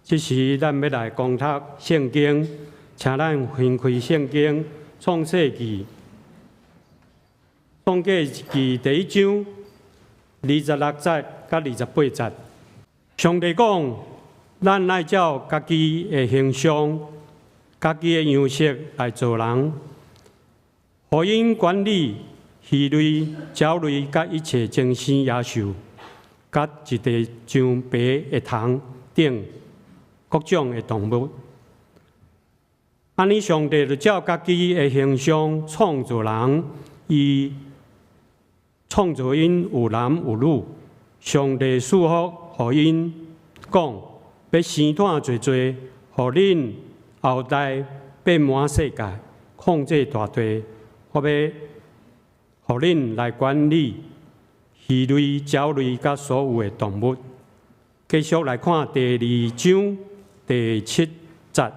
这时咱要来攻读圣经，请咱翻开圣经创世纪，创世纪第1章26节到28节。上帝讲，咱爱照家己的形象、家己的样式来做人，互因管理鱼类、鸟类，甲一切精生野兽，甲一地上白的虫等各种的动物。安尼，上帝就照家己的形象创造人，伊创造因有男有女。上帝赐福互因，讲要生产多多，互恁后代遍满世界，控制大地。我要互恁来管理鱼类、鸟类，甲所有的动物。继续来看第2章第7节。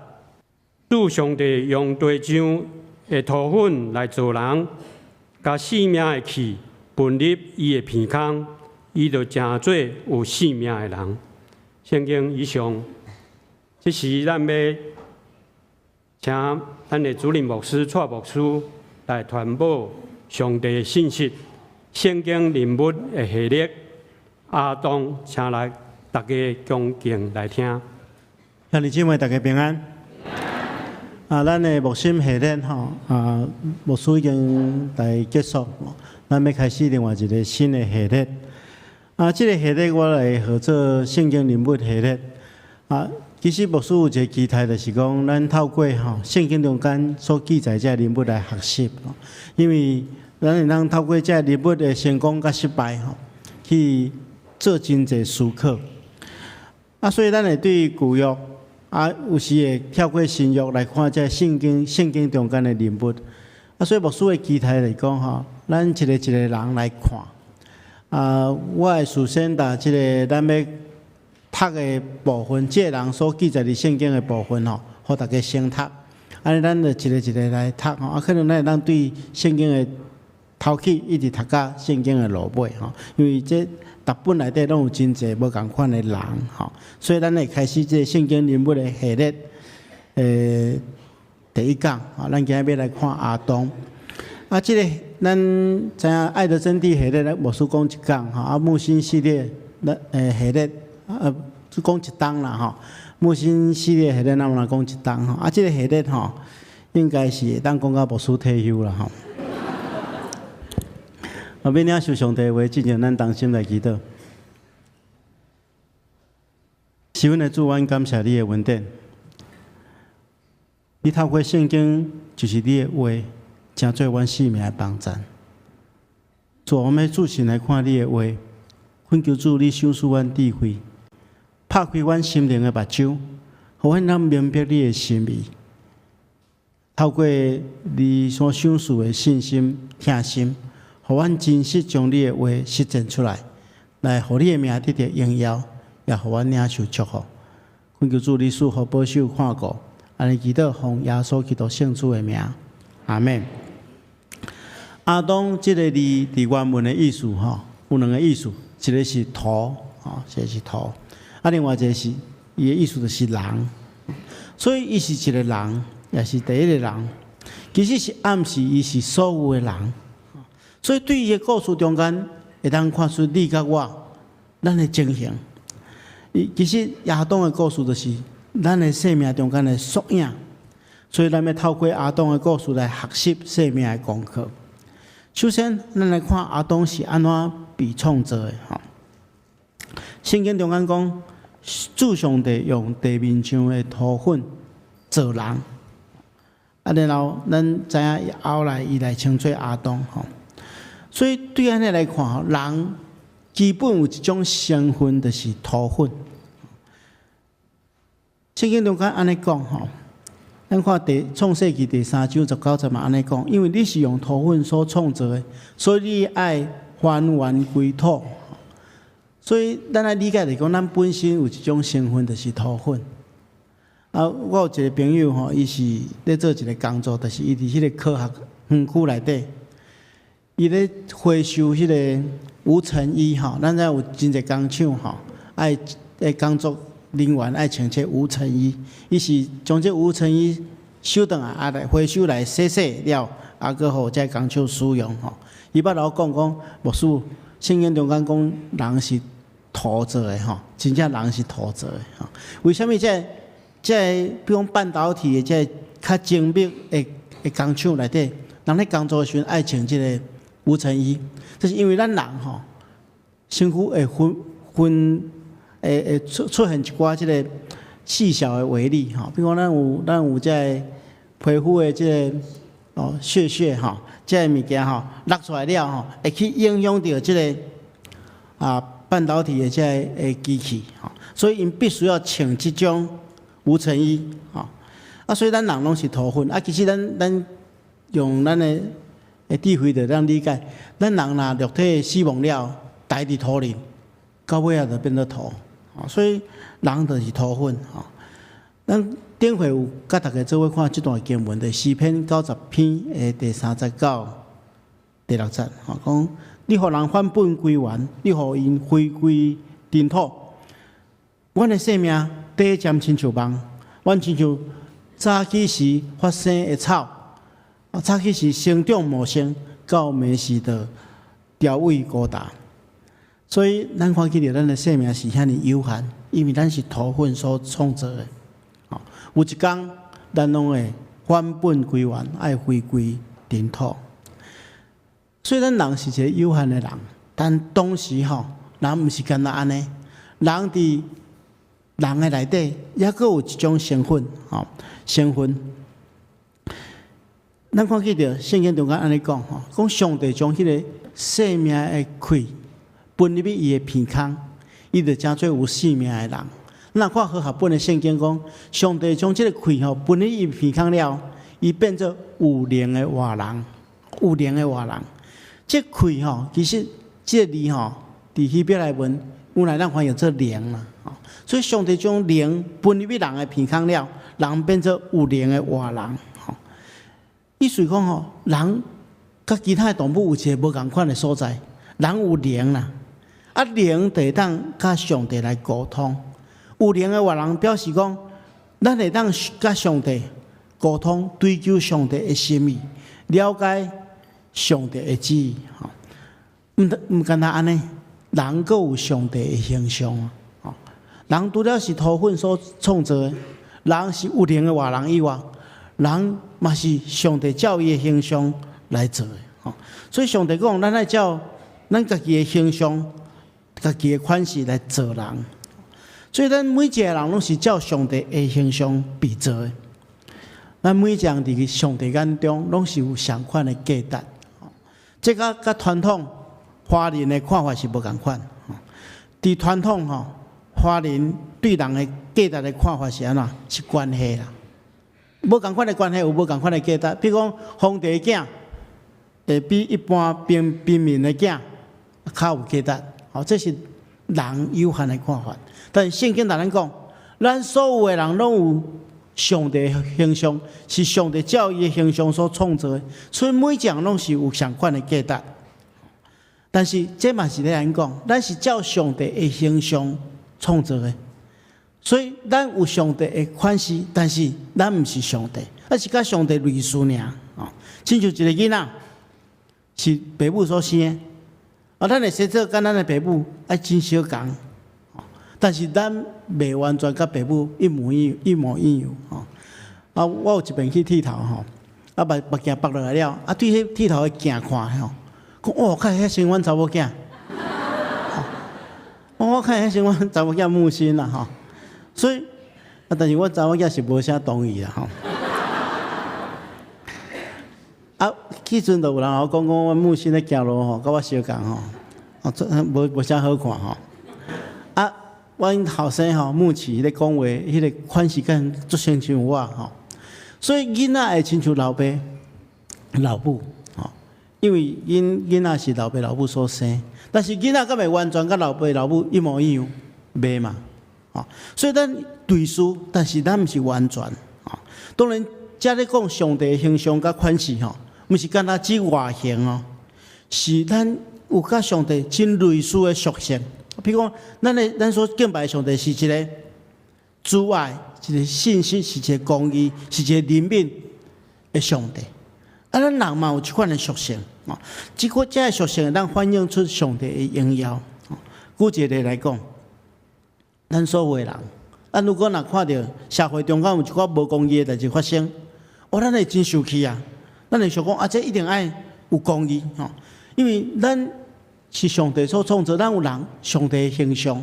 主上帝用地上的土粉来造人，甲生命的气分入伊的鼻孔，伊就成做有生命的人。圣经以上，这时咱要请咱的主任牧师蔡牧师来传播上帝的信息。圣经人物的系列，阿当，请来大家恭敬来听。兄弟姊妹，大家平安。咱的牧师系列牧师已经来结束，咱要开始另外一个新的系列。这个系列我来号做圣经人物系列。其实牧师有一个期待，就是讲咱透过圣经中间所记载这人物来学习，因为咱会当透过这人物的成功甲失败去做真侪思考。所以咱会对旧约有时会跳过新约来看这圣经中间的人物。所以牧师的期待来讲咱一个人来看。我会首先把这个咱要读的部分，这个人所记载的圣经的部分互大家先读。安尼咱就一个来读可能咱会当对圣经的头起一直读到圣经的落尾因为这逐本内底拢有真侪无共款的人所以咱会开始这个圣经人物的系列。第1讲咱今日要来看亚当。这个咱知影爱的真谛系列，牧师讲1讲木星系列系列只讲1档啦木星系列系列咱来讲1档这个系列应该是会当讲到牧师退休啦要领受上帝的话，进前咱同心来祈祷。是阮的主，阮感谢你的恩典。你透过圣经就是你的话，成做阮生命的帮助。主，我们自信来看你的话，恳求主你赏赐阮智慧，拍开阮心灵的目睭，互阮能明白你的心意。透过你所赏赐的信心、听心。互阮真实将你的话实践出来，来互你的名得到荣耀，也互阮领受祝福。恳求主你赐福保守看顾，安尼祈祷奉耶稣基督圣主的名，阿门。亚当这个字伫原文的意思有2个意思，一个是土一个是土，另外一个是伊的意思就是人，所以伊是一个人，也是第一个人，其实是暗示伊是所有的人。所以，对伊的故事中间，会当看出你甲我，咱的情形。其实亚当的故事就是咱的生命中间的缩影。所以，咱要透过亚当的故事来学习生命的功课。首先，咱来看亚当是安怎被创造的圣经中间讲，主上帝用地面上的土粉造人。然后咱知影后来伊来称做亚当所以对安尼来看，人基本有一种成分，就是土粉。圣经中间安尼讲咱看创世纪第3章19节嘛安尼讲，因为你是用土粉所创造的，所以你爱还原归土。所以咱来理解来讲，咱本身有一种成分，就是土粉。我有一个朋友伊是咧做一个工作，就是伊伫迄个科学园区内底。伊咧回收迄个无尘衣咱知有真侪工厂爱工作人员爱穿这无尘衣，伊是将这无尘衣收倒来，回收来洗了，搁互这工厂使用吼。伊捌老讲，牧师圣经中讲人是土做的吼，真正人是土做的吼。为什么比如半导体的较精密的工厂内底，人咧工作时阵爱穿这个无尘衣，就是因为咱人吼，身躯会出现一寡这个细小的微粒吼，比如讲咱有这皮肤的这个屑吼，这个物件吼落出来了吼，会去影响到这个半导体的这个机器吼，所以因必须要穿这种无尘衣吼。所以咱人拢是土粉其实咱用咱的智慧就咱理解，咱人若肉体死亡了，待伫土里，到尾仔就变做土。所以人就是土粉咱顶回有甲大家做伙看这段经文的诗篇90篇的第39、第6节讲你互人返本归原，你互因回归尘土。阮的生命第一站亲像梦，阮亲像早起时发生的草，早起时生长茂盛，到暝时就凋萎孤单。所以，咱看起来，咱的生命是遐尼有限，因为咱是土粉所创造的。有一天，咱拢会返本归原，爱回归尘土。所以，咱人是一个有限的人，但当时人毋是干那安尼，人伫人的内底，也阁有一种身份，身份。咱看起来，圣经中间安尼讲，讲上帝将迄个生命的气分入去伊的鼻孔，伊就真做有生命的人。咱看和合本的圣经讲，上帝将这个气分入伊鼻孔了，伊变做有灵的活人，有灵的活人。这气其实这个字伫希伯来文，原来咱翻译做灵啦。所以上帝将灵分入去人的鼻孔了，人变做有灵的活人。意思讲人甲其他的动物有一个无共款的所在，人有灵啦。灵就会当甲上帝来沟通，有灵的活人表示讲，咱会当甲上帝沟通，追求上帝的心意，了解上帝的旨意。唔单单安尼，人阁有上帝的形象人除了是土粉所创造的，人是有灵的活人以外，人嘛是上帝照伊的形象来做的。所以上帝讲，咱爱照咱家己的形象。家己的款式来做人，所以咱每一个人拢是照上帝的形象被造的。咱每一个人伫上帝眼中拢是有相款的价值。这甲传统华人的看法是无共款。伫传统华人对人的价值的看法是安怎？是关系啦。无共款的关系有无共款的价值。比如讲，皇帝的囝会比一般平民的囝较有价值。这是人有限的看法，但圣经同咱讲，咱所有的人拢有上帝的形象，是上帝照伊的形象所创造的，所以每一个人拢是有相款的价值。但是这嘛是咧咱讲，咱是照上帝的形象创造的，所以咱有上帝的款式，但是咱毋是上帝，是甲上帝类似尔。亲像一个囡仔，是爸母所生的。咱会生做甲咱的爸母爱真相共，但是咱袂完全甲爸母一模一样。我有一遍去剃头目镜拔落来了，对迄剃头的镜看讲看迄像阮查某囝，我看迄像阮查某囝木心啦所以但是我查某囝是无啥同意啦迄阵就有人我讲阮木心的行路甲我相共无啥好看阮后生木器咧讲话，迄个款式敢足亲像我所以囡仔会亲像老爸、老母因为囡仔是老爸、老母所生，但是囡仔敢袂完全甲老爸、老母一模一样，袂嘛所以咱类似，但是咱毋是完全当然，遮咧讲上帝的形象甲款式毋是干那指外形是咱有甲上帝真类似的属性。比如讲，咱所敬拜的上帝是一个主爱，一个信息，是一个公义，是一个怜悯的上帝。咱人嘛有这款的属性，这个属性咱反映出上帝的荣耀。举一个例来讲，咱所有的人，咱如果若看到社会中间有一寡无公义的代志发生，咱会真生气啊！咱会想讲这一定爱有公义，因为咱是上帝所创造，咱有人上帝的形象，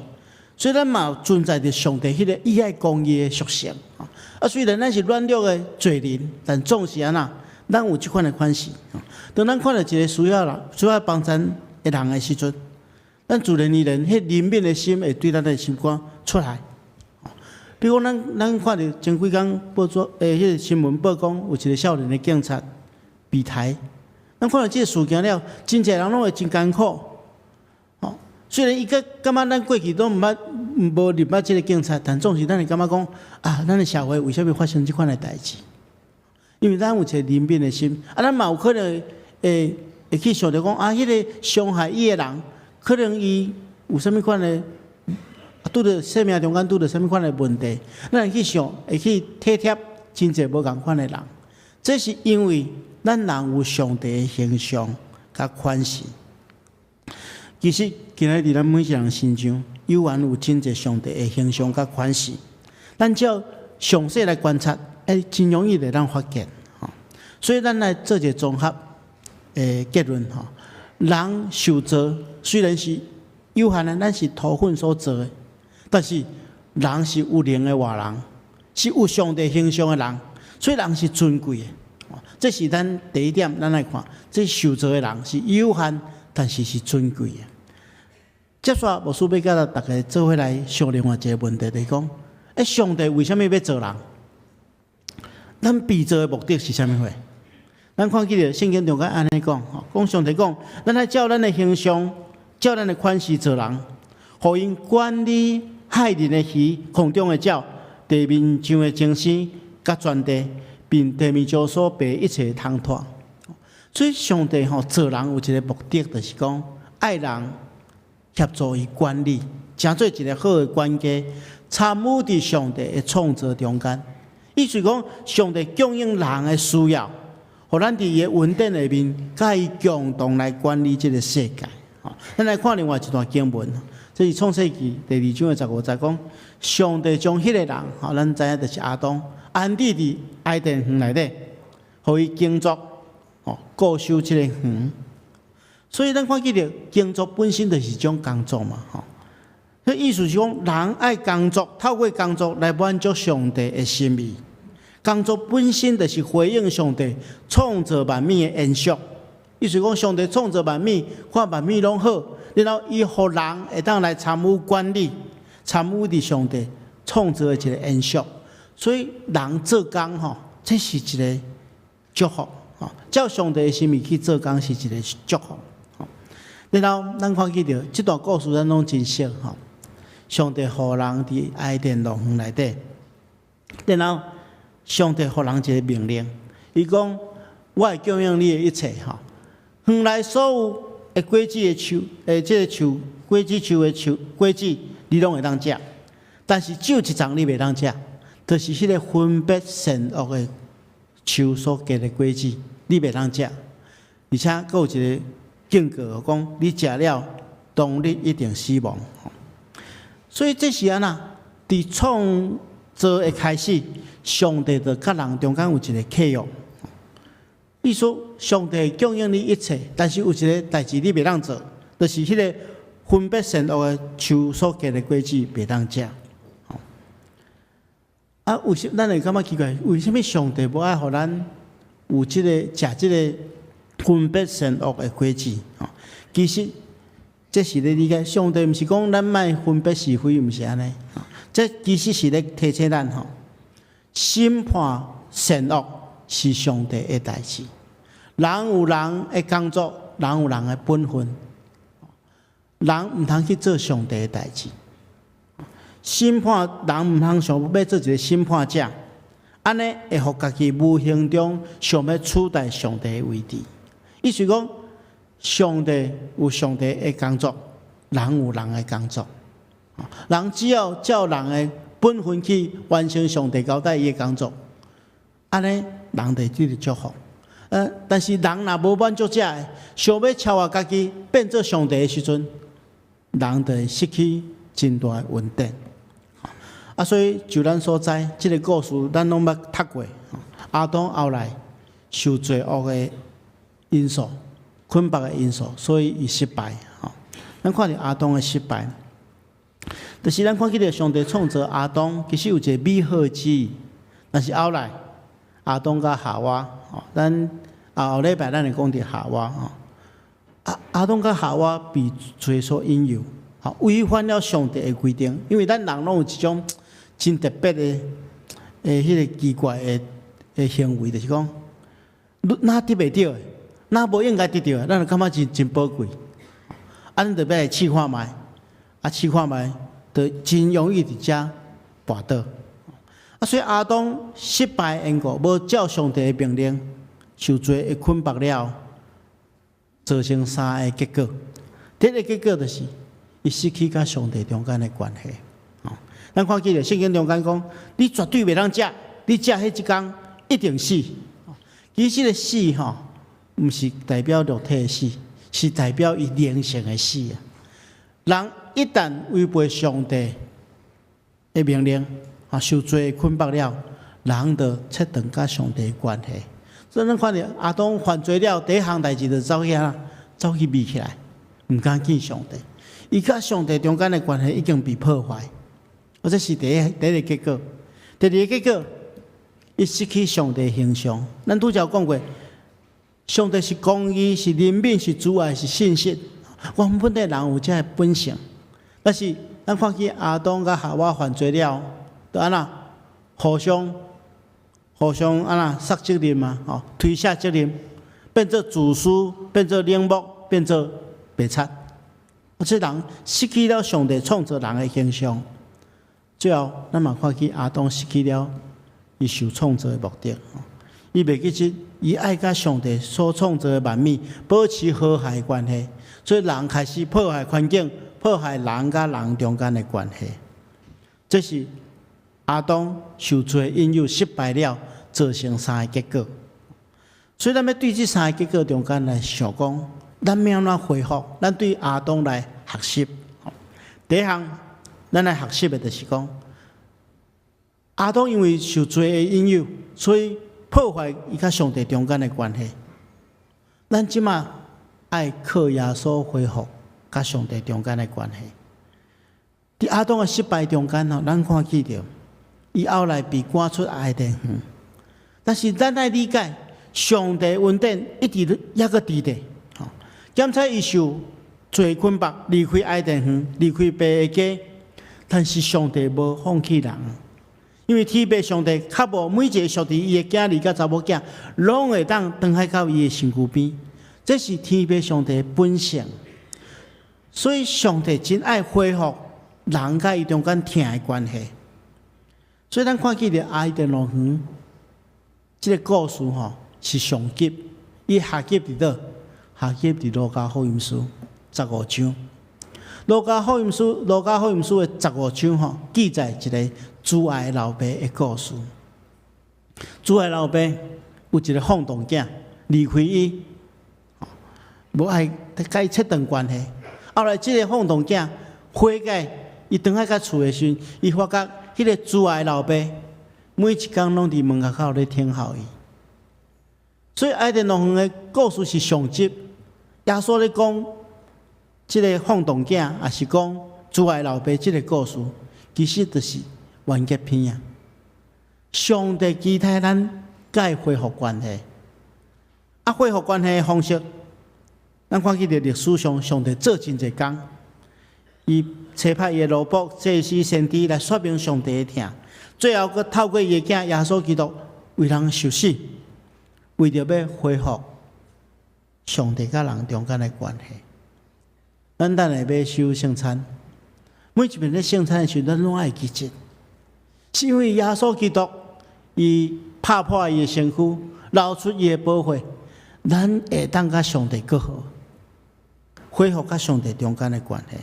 所以咱嘛有存在着上帝迄个伊爱公义的属性。虽然咱是软弱的罪人，但总是安那，咱有这款的款式。当咱看到一个需要帮助的人的时阵，咱自然而然，迄怜悯的心会对咱的心肝出来。比如咱看到前几天报纸迄个新闻报讲，有一个少年的警察被抬，咱看到这个事件了，真侪人拢会真艰苦。虽然伊感觉咱过去都无入捌这个警察，但总是咱会感觉讲咱的社会为什么发生这款的代志？因为咱有一个怜悯的心，咱嘛有可能会去想着讲迄个伤害伊的人，可能伊有啥物款的，拄着生命中间拄着啥物款的问题，咱会去想，会去体贴真侪无共款的人。这是因为咱人有上帝的形象甲款式。其实，今日伫咱每一个人心中，有真侪上帝的形象甲款式。咱只要详细来观察，真容易来咱发现。所以，咱来做一个综合结论。人受造虽然是有限的，咱是土份所做的，但是人是有灵的活人，是有上帝形象的人，所以人是尊贵的。这是咱第一点，咱来看，这受造的人是有限，但是是尊贵的。接下来，牧师要甲大家做伙来想另外一个问题，就是讲，上帝为什么要造人？咱被造的目的是啥物货？咱看见圣经中间安尼讲，讲上帝讲，咱来照咱的形象，照咱的款式造人，互因管理海里的鱼、空中的鸟、地面上的精星、甲全地，并地面上所备一切汤托。所以上帝造人有一个目的，就是讲爱人协助伊管理，成做一个好的管家，参与伫上帝的创造中间。意思讲，上帝供应人的需要，互咱伫伊的稳定下面，甲伊共同来管理这个世界。咱来看另外一段经文，这是创世纪第2章的15节讲，上帝将迄个人，咱知影就是亚当，安置伫伊甸园内底，互伊耕作，固守这个园。所以咱看见着耕作本身就是一种工作嘛，所以意思是讲，人爱工作，透过工作来满足上帝的心意。工作本身就是回应上帝创造万物的延续。意思讲，上帝创造万物，看万物拢好，然后伊互人会当来参与管理，参与伫上帝创造的一个延续。所以人做工这是一个祝福。照上帝的心意去做工是一个祝福。然后咱看见着这段故事，咱拢真熟上帝互人伫伊甸园内底，然后上帝互人一个命令，伊讲：我会供应你的一切园内所有的果子的树，这个树果子树的果子，你拢会当食，但是只有一种你袂当食，就是迄个分别善恶的树所结的果子，你袂当食，而且佫有一个警告讲，你食了，当日一定死亡。所以这是安那，伫创造的开始，上帝就甲人中间有一个契约。意思上帝供应你一切，但是有一个代志你袂当做，就是迄个分别善恶的树所结的果子袂当食。为什咱会感觉奇怪？为什么上帝无爱互咱有即个食即个分别善恶的果子？其实这是咧理解，上帝毋是讲咱莫分别是非，毋是安尼。这其实是咧提醒咱审判善恶是上帝的代志。人有人的工作，人有人的本分，人毋通去做上帝的代志。审判人毋通想要做一个审判者，安尼会互家己无形中想要取代上帝的位置。意思讲，上帝有上帝的工作，人有人的工作。人只要照人的本分去完成上帝交代伊的工作，安尼人就得祝福。但是人若无满足者，想要超越家己，变做上帝的时阵，人就会失去真大的稳定。所以就咱所知，这个故事咱拢捌读过。亚当后来受罪恶的因素、捆绑的因素，所以伊失败。咱看到亚当的失败，就是咱看起来上帝创造亚当，其实有一个美好的旨意，但是后来亚当甲夏娃，咱后礼拜咱会讲到夏娃。亚当甲夏娃被罪所引诱，违反了上帝的规定，因为咱人拢有一种真特别的迄个奇怪的行为，就是讲，哪得袂到的，哪无应该得到的，咱就感觉真宝贵。咱就要来试看卖，试看卖，就真容易伫遮跋倒。所以亚当失败的缘故，无照上帝的命令，受罪的捆绑了，造成三个结果。第一个结果就是，伊失去甲上帝中间的关系。咱看见了圣经中间讲，你绝对袂当食，你食迄一天一定死。其实个死毋是代表肉体的死，是代表伊灵性的死啊。人一旦违背上帝的命令，受罪捆绑了，人就切断甲上帝的关系。所以咱看到亚当犯罪了，第一项代志就走去迷起来，毋敢见上帝。伊甲上帝中间的关系已经被破坏。这是第一个结果。第二个结果，伊失去上帝的形象。咱拄则讲过，上帝是公义，是怜悯，是慈爱，是信实。我们本地人有这个本性，但是咱看见亚当甲夏娃犯罪了，就安那互相安那杀责任嘛，推卸责任，变做自私，变做冷漠，变做白贼。这人失去了上帝创造人的形象。最后，咱嘛看见亚当失去了伊受创造的目的，伊袂记得伊爱甲上帝所创造的万物保持和谐的关系，所以人开始破坏环境，破坏人甲人中间的关系。这是亚当受罪引诱失败了，造成三个结果。所以咱要对这三个结果中间来想讲，咱要安怎恢复？咱对亚当来学习。第一项。咱来学习的就是讲，亚当因为受罪的引诱，所以破坏伊甲上帝中间的关系。咱即马爱靠耶稣恢复甲上帝中间的关系。伫亚当的失败中间咱看见着，伊后来被赶出爱甸园。但是咱爱理解，上帝恩典一直还阁伫地。检查伊受罪捆绑，离开爱甸园，离开爸的家。但是上帝无放弃人，因为天父上帝确保每一个属于伊的囝儿甲查某囝，拢会当返海到伊的身躯边。这是天父上帝的本性。所以上帝真爱恢复人甲伊中间疼的关系。所以咱看见着爱的乐园，这个故事是上集，伊下集伫倒？下集伫路加福音书15章。路加福音书的15章记载一个慈爱的老爸的故事。慈爱老爸有一个放荡囝，离开伊，无爱甲伊切断关系。后来这个放荡囝悔改，伊返来甲厝的时，伊发觉迄个慈爱的老爸每一天拢伫门口咧听候伊。所以爱的乐园的故事是上集，耶稣咧讲。这个放荡囝，也是讲慈爱老爸这个故事，其实就是完结篇啊。上帝期待咱甲伊恢复关系，恢复关系的方式，咱看见着历史上上帝做真侪工，伊差派伊的奴仆、祭司、先知来说明上帝的疼，最后佮透过伊的囝耶稣基督为人受死，为着要恢复上帝甲人中间的关系。咱等下要守圣餐，每一遍咧圣餐的时候，咱拢爱记得，是因为耶稣基督伊拍破伊的身躯，流出伊的宝血，咱会当甲上帝更好，恢复甲上帝中间的关系。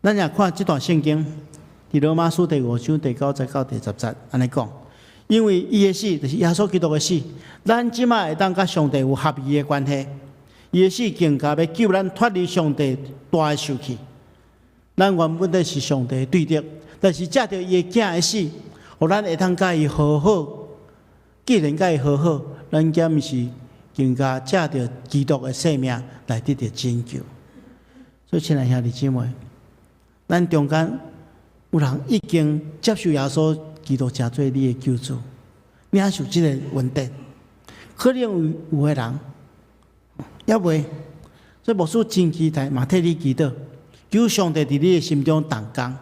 咱也看这段圣经，伫罗马书第5章第9节到第10节安尼讲，因为伊的死就是耶稣基督的死，咱即马会当甲上帝有合宜的关系。伊的死更加要救咱脱离上帝大的受气。咱原本是上帝对敌，但是借着伊的囝的死，互咱会当甲伊和好。既然甲伊和好，咱敢毋是更加借着基督的性命来得到拯救？所以，亲爱兄弟姊妹，咱中间有人已经接受耶稣基督成做你的救主，领受这个恩典，可能有的人也未。所以，牧师真期待嘛，替你祈祷，求上帝伫你的心中动工，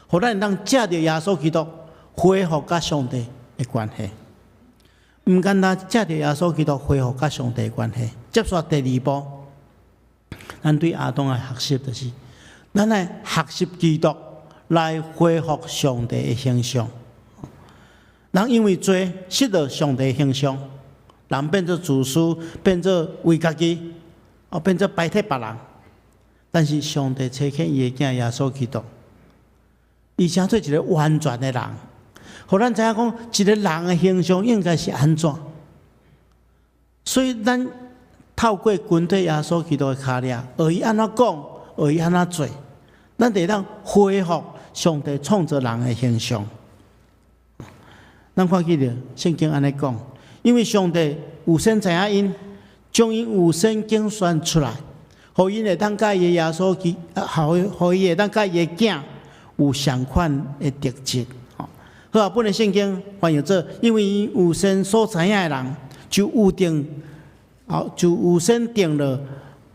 互咱能借着耶稣基督恢复甲上帝的关系。唔简单，借着耶稣基督恢复甲上帝的关系。接续第2步，咱对亚当的学习就是，咱来学习基督来恢复上帝的形象。人因为罪失了上帝的形象，人变做自私，变做为家己，变做排斥别人。但是上帝差遣伊的囝耶稣基督，伊成做一个完全的人。互咱知影讲，一个人的形象应该是安怎？所以咱透过跟对耶稣基督的脚领，学伊安怎讲，学伊安怎做，咱得当恢复上帝创造人的形象。咱看记着圣经安尼讲，因为上帝有先知影因，将因有先拣选出来，互因会当甲伊的耶稣基，互伊会当甲伊的囝有相款的特质。好啊，本的圣经翻译做，因为伊有先所知影的人，就有先定了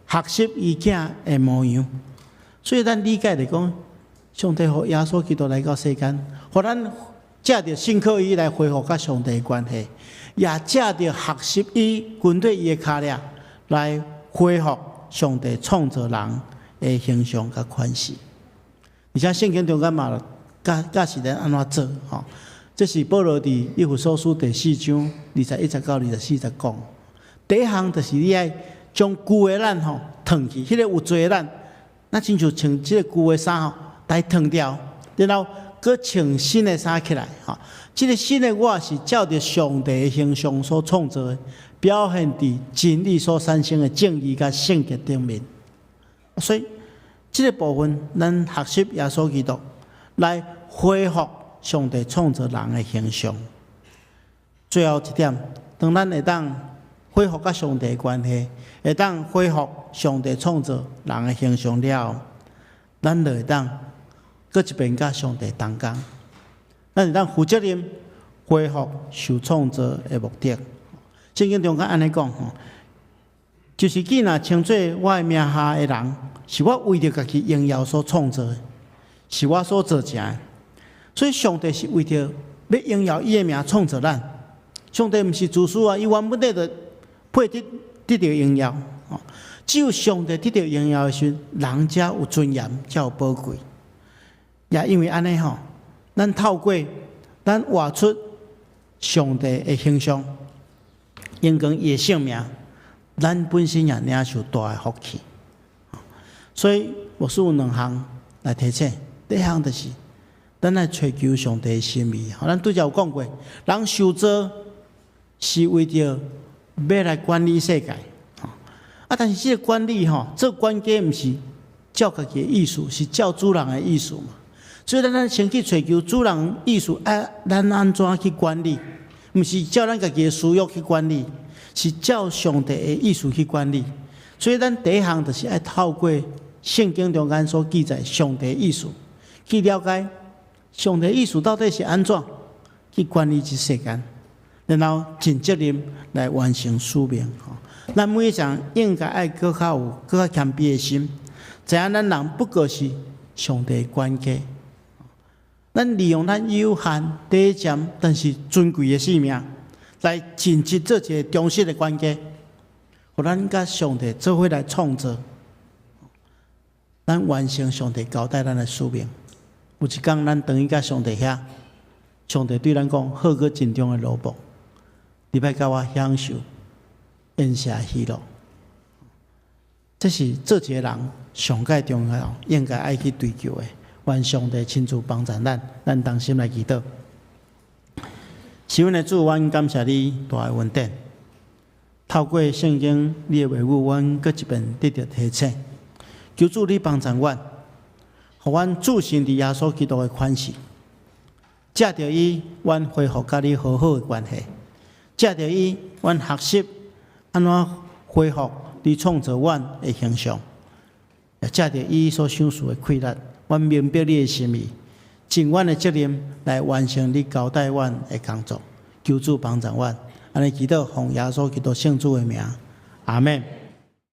学习伊囝的模样。所以咱理解来讲，上帝和耶稣基督来到世间，互咱借着信靠伊来恢复甲上帝的关系，也借着学习伊跟对伊的脚领来恢复上帝创造人的形象甲款式。而且圣经中间嘛。教是咱安怎做？吼，这是保罗伫以弗所书第4章21节到24节讲。第一项就是你爱将旧的咱吼脱去，迄个有罪的咱，那亲像穿这个旧的衫吼，来脱掉，然后搁穿新的衫起来。吼，这个新的我是照着上帝的形象所创造的，表现伫真理所产生的正义甲圣洁顶面。所以，这个部分咱学习耶稣基督。来恢复上帝创造人的形象。最后一点，当咱会当恢复甲上帝的关系，会当恢复上帝创造人的形象了后，咱就会当搁一遍甲上帝同工，咱会当负责任恢复受创造的目的。圣经中间安尼讲吼，就是既若称做我的名下的人，是我为着家己荣耀所创造的。是我所做成的，所以上帝是为着要荣耀伊的名创造咱。上帝毋是自私啊，伊原本就配得到荣耀。只有上帝得到荣耀的时候，人才有尊严，才有宝贵。也因为安尼吼，咱透过咱活出上帝的形象，用光伊的性命，咱本身也领受大的福气。所以我是有2项来提醒。第一项就是，咱来追求上帝的心意。咱拄则有讲过，人受造是为着要来管理世界，但是这个管理这个管家毋是照家己的意思，是照主人的意思嘛。所以咱先去追求主人意思，咱安怎去管理？毋是照咱家己的私欲去管理，是照上帝的意思去管理。所以咱第一项就是要透过圣经中间所记载上帝的意思。去了解上帝意思到底是安怎去管理这世间，然后尽责任来完成使命。咱每一项应该爱更较有更较谦卑的心，知影咱人不过是上帝的管家。咱利用咱有限短暂但是尊贵的生命，来尽职做一个忠实的管家，互咱甲上帝做伙来创造，咱完成上帝交代咱的使命。有一天，咱等于甲上帝遐，上帝对咱讲：“好个真中的萝卜，你要甲我享受恩赦喜乐。”这是做一个人上界重要，应该爱去追求的。愿上帝亲自帮助咱，咱同心来祈祷。是阮的主，阮感谢你大的恩典。透过圣经，你的话语，阮搁一遍得到提醒。求主你帮助阮，互阮自信伫耶稣基督的款式。借着伊，阮恢复甲你好好的关系；借着伊，阮学习安怎恢复你创造阮的形象；也借着伊所享受的快乐，阮明白你的心意，尽阮的责任来完成你交代阮的工作。求主帮助阮，安尼祈祷，奉耶稣基督圣主的名，阿门。